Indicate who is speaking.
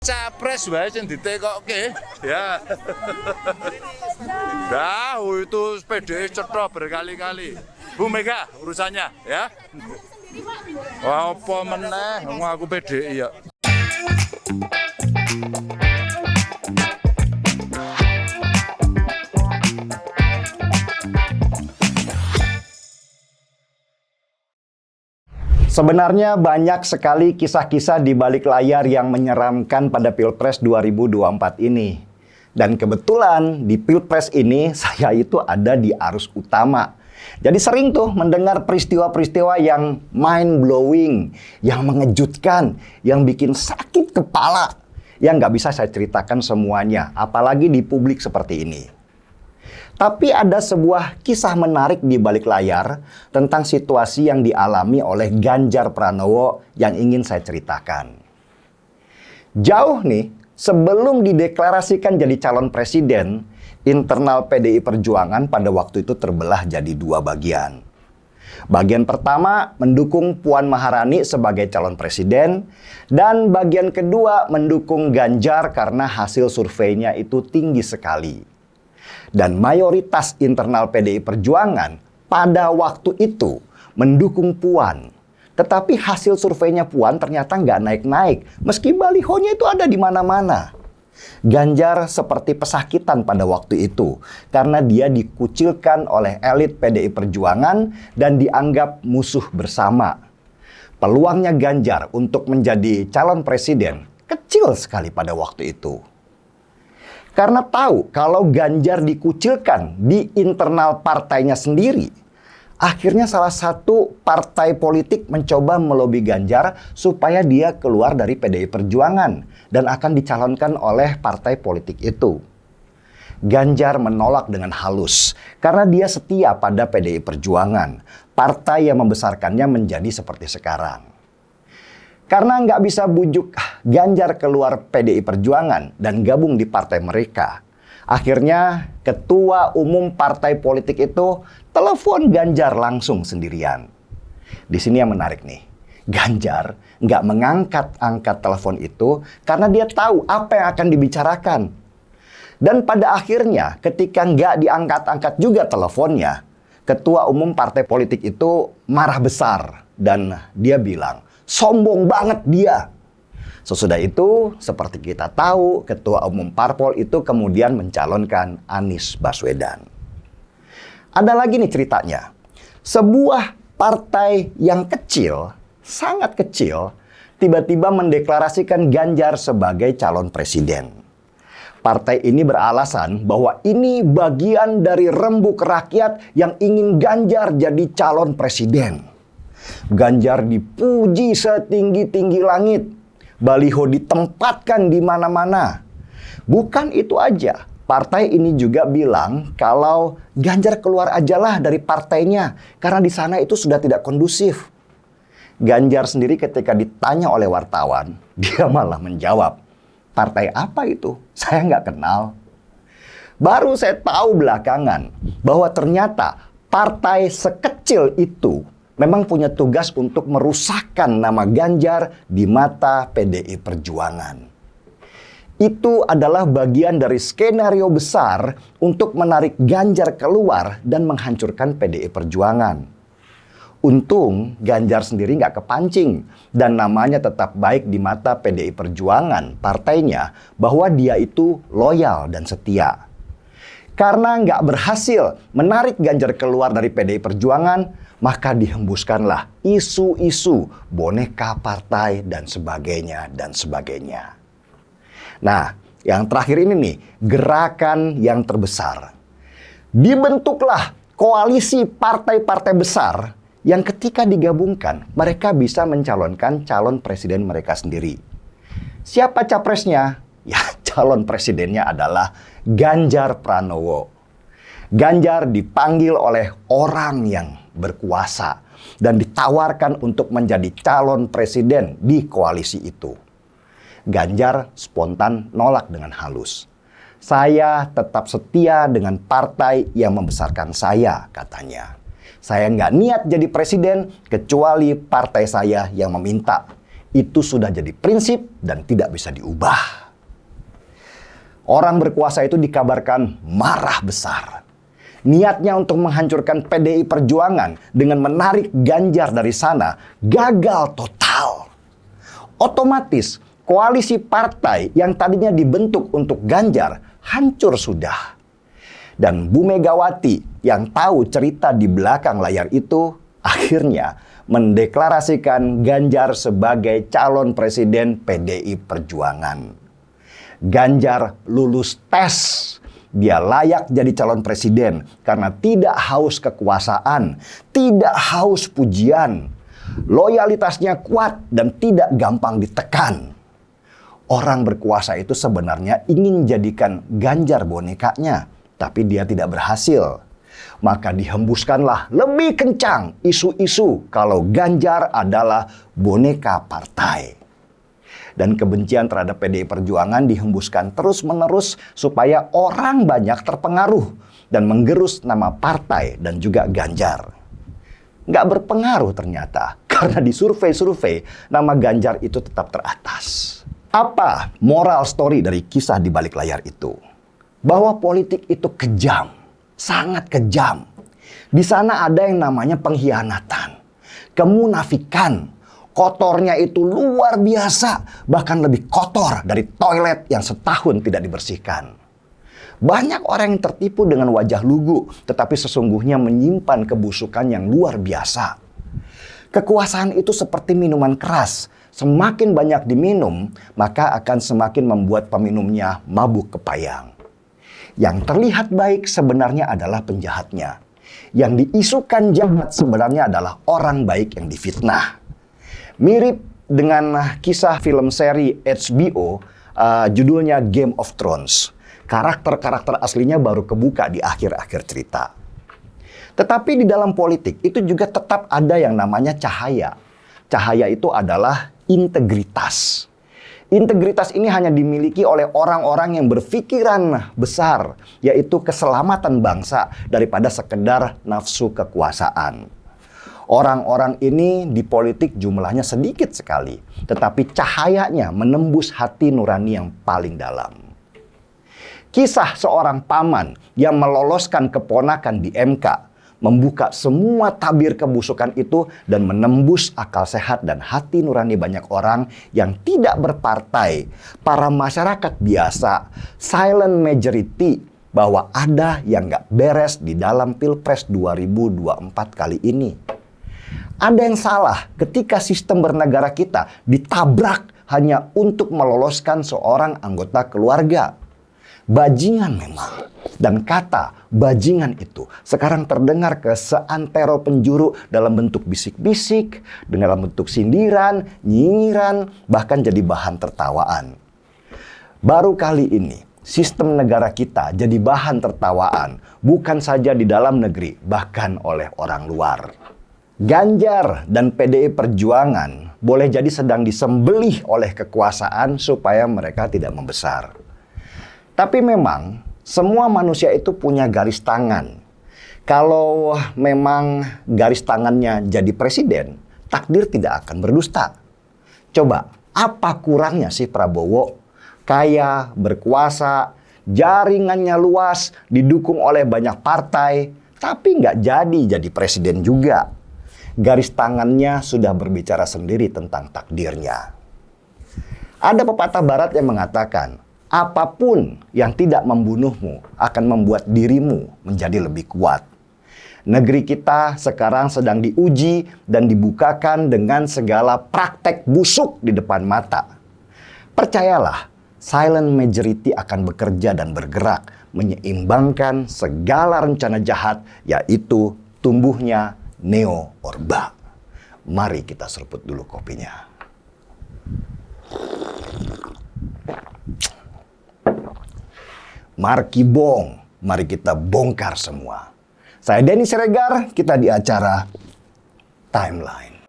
Speaker 1: Capres wae sing ditekokke. Ya. Dah, itu PDI cetok berkali-kali. Bu Mega urusannya, ya. Wah, apa meneh? Wong aku PDI ya.
Speaker 2: Sebenarnya banyak sekali kisah-kisah di balik layar yang menyeramkan pada Pilpres 2024 ini. Dan kebetulan di Pilpres ini saya itu ada di arus utama. Jadi sering tuh mendengar peristiwa-peristiwa yang mind-blowing, yang mengejutkan, yang bikin sakit kepala. Yang nggak bisa saya ceritakan semuanya, apalagi di publik seperti ini. Tapi ada sebuah kisah menarik di balik layar tentang situasi yang dialami oleh Ganjar Pranowo yang ingin saya ceritakan. Jauh nih, sebelum dideklarasikan jadi calon presiden, internal PDI Perjuangan pada waktu itu terbelah jadi dua bagian. Bagian pertama mendukung Puan Maharani sebagai calon presiden, dan bagian kedua mendukung Ganjar karena hasil surveinya itu tinggi sekali. Dan mayoritas internal PDI Perjuangan pada waktu itu mendukung Puan. Tetapi hasil surveinya Puan ternyata nggak naik-naik, meski balihonya itu ada di mana-mana. Ganjar seperti pesakitan pada waktu itu, karena dia dikucilkan oleh elit PDI Perjuangan dan dianggap musuh bersama. Peluangnya Ganjar untuk menjadi calon presiden kecil sekali pada waktu itu. Karena tahu kalau Ganjar dikucilkan di internal partainya sendiri, akhirnya salah satu partai politik mencoba melobi Ganjar supaya dia keluar dari PDI Perjuangan dan akan dicalonkan oleh partai politik itu. Ganjar menolak dengan halus karena dia setia pada PDI Perjuangan, partai yang membesarkannya menjadi seperti sekarang. Karena nggak bisa bujuk Ganjar keluar PDI Perjuangan dan gabung di partai mereka. Akhirnya ketua umum partai politik itu telepon Ganjar langsung sendirian. Di sini yang menarik nih. Ganjar nggak mengangkat telepon itu karena dia tahu apa yang akan dibicarakan. Dan pada akhirnya ketika nggak diangkat-angkat juga teleponnya, ketua umum partai politik itu marah besar dan dia bilang, sombong banget dia. Sesudah itu, seperti kita tahu, Ketua Umum Parpol itu kemudian mencalonkan Anies Baswedan. Ada lagi nih ceritanya. Sebuah partai yang kecil, sangat kecil, tiba-tiba mendeklarasikan Ganjar sebagai calon presiden. Partai ini beralasan bahwa ini bagian dari rembuk rakyat yang ingin Ganjar jadi calon presiden. Ganjar dipuji setinggi-tinggi langit. Baliho ditempatkan di mana-mana. Bukan itu aja. Partai ini juga bilang kalau Ganjar keluar ajalah dari partainya karena di sana itu sudah tidak kondusif. Ganjar sendiri ketika ditanya oleh wartawan, dia malah menjawab, partai apa itu? Saya nggak kenal. Baru saya tahu belakangan bahwa ternyata partai sekecil itu memang punya tugas untuk merusakkan nama Ganjar di mata PDI Perjuangan. Itu adalah bagian dari skenario besar untuk menarik Ganjar keluar dan menghancurkan PDI Perjuangan. Untung Ganjar sendiri nggak kepancing dan namanya tetap baik di mata PDI Perjuangan, partainya, bahwa dia itu loyal dan setia. Karena nggak berhasil menarik Ganjar keluar dari PDI Perjuangan, maka dihembuskanlah isu-isu boneka partai dan sebagainya dan sebagainya. Nah, yang terakhir ini nih, gerakan yang terbesar. Dibentuklah koalisi partai-partai besar yang ketika digabungkan, mereka bisa mencalonkan calon presiden mereka sendiri. Siapa capresnya? Ya, calon presidennya adalah Ganjar Pranowo. Ganjar dipanggil oleh orang yang berkuasa dan ditawarkan untuk menjadi calon presiden di koalisi itu. Ganjar spontan nolak dengan halus. Saya tetap setia dengan partai yang membesarkan saya, katanya. Saya nggak niat jadi presiden kecuali partai saya yang meminta. Itu sudah jadi prinsip dan tidak bisa diubah. Orang berkuasa itu dikabarkan marah besar. Niatnya untuk menghancurkan PDI Perjuangan dengan menarik Ganjar dari sana gagal total. Otomatis koalisi partai yang tadinya dibentuk untuk Ganjar hancur sudah. Dan Bu Megawati yang tahu cerita di belakang layar itu akhirnya mendeklarasikan Ganjar sebagai calon presiden PDI Perjuangan. Ganjar lulus tes. Dia layak jadi calon presiden karena tidak haus kekuasaan, tidak haus pujian. Loyalitasnya kuat dan tidak gampang ditekan. Orang berkuasa itu sebenarnya ingin jadikan Ganjar bonekanya, tapi dia tidak berhasil. Maka dihembuskanlah lebih kencang isu-isu kalau Ganjar adalah boneka partai. Dan kebencian terhadap PDI Perjuangan dihembuskan terus-menerus supaya orang banyak terpengaruh dan menggerus nama partai dan juga Ganjar. Nggak berpengaruh ternyata, karena di survei-survei nama Ganjar itu tetap teratas. Apa moral story dari kisah di balik layar itu? Bahwa politik itu kejam, sangat kejam. Di sana ada yang namanya pengkhianatan, kemunafikan. Kotornya itu luar biasa, bahkan lebih kotor dari toilet yang setahun tidak dibersihkan. Banyak orang yang tertipu dengan wajah lugu, tetapi sesungguhnya menyimpan kebusukan yang luar biasa. Kekuasaan itu seperti minuman keras. Semakin banyak diminum, maka akan semakin membuat peminumnya mabuk kepayang. Yang terlihat baik sebenarnya adalah penjahatnya. Yang diisukan jahat sebenarnya adalah orang baik yang difitnah. Mirip dengan kisah film seri HBO judulnya Game of Thrones. Karakter-karakter aslinya baru kebuka di akhir-akhir cerita. Tetapi di dalam politik itu juga tetap ada yang namanya cahaya. Cahaya itu adalah integritas. Integritas ini hanya dimiliki oleh orang-orang yang berpikiran besar, yaitu keselamatan bangsa daripada sekedar nafsu kekuasaan. Orang-orang ini di politik jumlahnya sedikit sekali, tetapi cahayanya menembus hati nurani yang paling dalam. Kisah seorang paman yang meloloskan keponakan di MK, membuka semua tabir kebusukan itu dan menembus akal sehat dan hati nurani banyak orang yang tidak berpartai, para masyarakat biasa, silent majority, bahwa ada yang gak beres di dalam Pilpres 2024 kali ini. Ada yang salah ketika sistem bernegara kita ditabrak hanya untuk meloloskan seorang anggota keluarga. Bajingan memang. Dan kata bajingan itu sekarang terdengar ke seantero penjuru dalam bentuk bisik-bisik, dalam bentuk sindiran, nyinyiran, bahkan jadi bahan tertawaan. Baru kali ini sistem negara kita jadi bahan tertawaan, bukan saja di dalam negeri, bahkan oleh orang luar. Ganjar dan PDI Perjuangan boleh jadi sedang disembelih oleh kekuasaan supaya mereka tidak membesar. Tapi memang semua manusia itu punya garis tangan. Kalau memang garis tangannya jadi presiden, takdir tidak akan berdusta. Coba, apa kurangnya sih Prabowo? Kaya, berkuasa, jaringannya luas, didukung oleh banyak partai, tapi nggak jadi presiden juga. Garis tangannya sudah berbicara sendiri tentang takdirnya. Ada pepatah barat yang mengatakan, apapun yang tidak membunuhmu akan membuat dirimu menjadi lebih kuat. Negeri kita sekarang sedang diuji dan dibukakan dengan segala praktek busuk di depan mata. Percayalah, silent majority akan bekerja dan bergerak menyeimbangkan segala rencana jahat, yaitu tumbuhnya Neo Orba. Mari kita seruput dulu kopinya. Marki Bong, mari kita bongkar semua. Saya Denny Siregar, kita di acara Timeline.